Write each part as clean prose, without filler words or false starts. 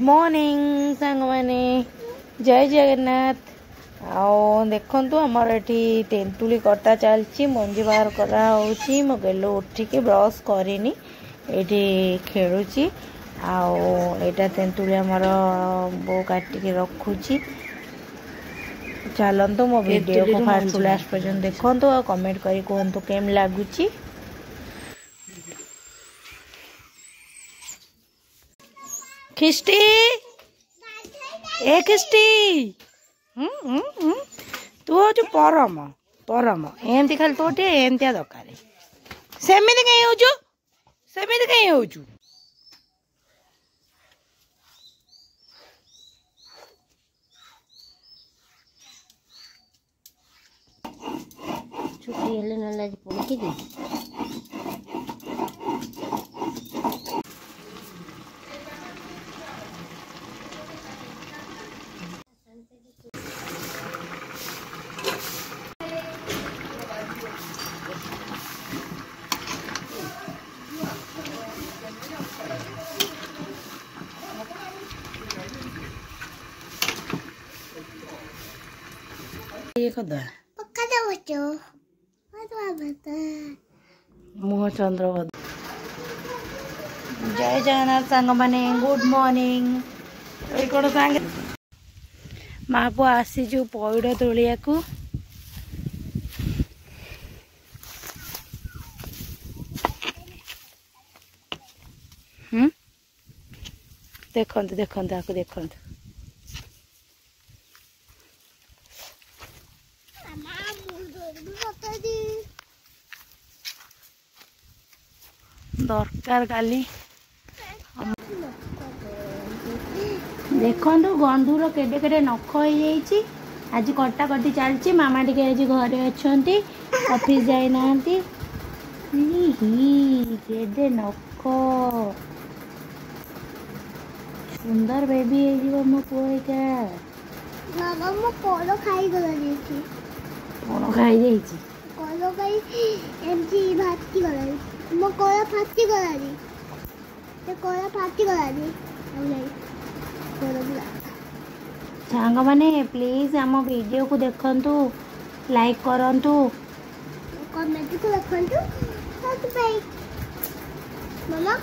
Morning सांग माने जय जगन्नाथ। आओ देखंतु हमर एठी तेंतुली कटा चलची मंजी बाहर करा होची। मो गेलो उठिके ब्रश करिनी एठी खेलुची। आओ एटा तेंतुली हमर बो काटिके रखुची। चलंतु मो वीडियो को फास्ट लास्ट पर्यंत देखंतु और कमेंट करी कहंतु केम लागुची। खिष्टी ए खिष्टी तू हूँ परम परम एमती खाली तो एमतिया दरकार सेमिति कहीं होचु सेमिति कहीं होचु। छुट्टी हेले न लाज पड़की दे ये कदा पक्का बच्चो मुह चंद्र जय जगन्नाथ सांग माने गुड मॉर्निंग। कौन सांगे माँ पु आसीचु पैड़ तोलिया को देखंतु देखंतु आको देखंतु दरकार काली देखो गंधुर केडे केडे नख हो जाइए। आज कटा कटी चलती मामा टी आज घरे अच्छा ऑफिस जाई ना केडे नख सुंदर बेबी हो मो पुआ मामा मो कोलो खाई गला देछि कोन खाई जाइछि कोलो खाई एमजी भाती गला मो कोला फाटी गला दी ते कोला फाटी गला दी ओलाई सांग माने प्लीज आम वीडियो को देखंतु लाइक करंतु कमेंट को देखंतु सब्सक्राइब मामा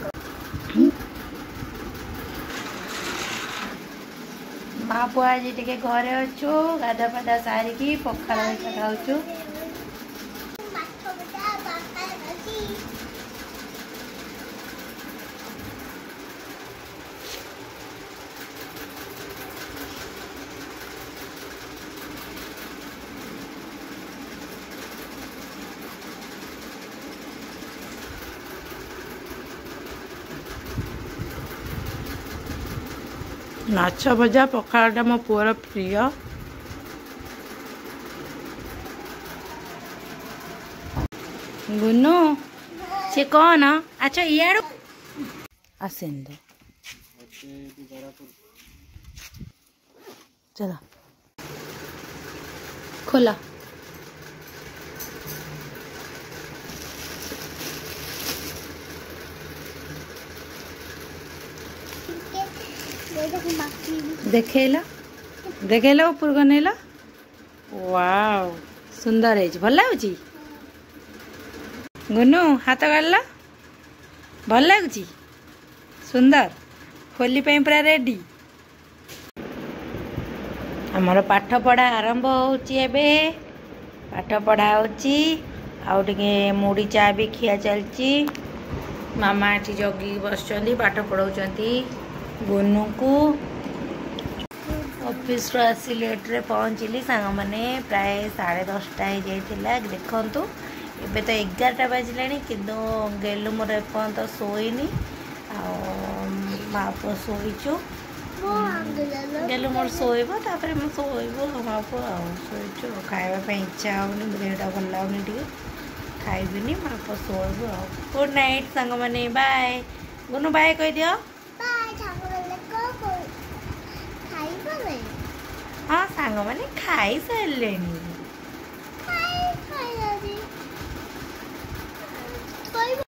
माँ पुआ आज टे घरे अच्छु गाधा पाधा सारिकी पखाड़ खाऊचु। माछ भजा पखाड़ा मो पुअर प्रिय। गुन्नू से कौन अच्छा इड़ आसेन चलो खोला देखेला देखेला ऊपर को नेला वाव सुंदर है भल लगुच गुन्नू हाथ गाड़ला भल लगुच सुंदर होली पूरा रेडी। आमर पाठ पढ़ा आरंभ होची पाठ पढ़ा होची आउ टिके मुड़ी चा भी खिया चलची। मामा एठी जगी बस पाठ पढ़ाउचंती गुन्नू को ऑफिस रो आसी लेट रे पहुँचली सांग माने प्राय 10:30 हो जाइए। देखंतु एबे तो 11टा बाजिलानी किंतु गेलु मोर एपर्यंत शोईनी माँ पुआ शोचु गेलु मोर शोब तापर मु शोब माँ पुआ शोचु खावा इच्छा होनी देहटा भल लगुनि टे खाइबिनी माँ पुआ शोब गुड नाइट सांग माने बाय गुन्नू बाय कह दियो हाँ सांग माने खाई सारे।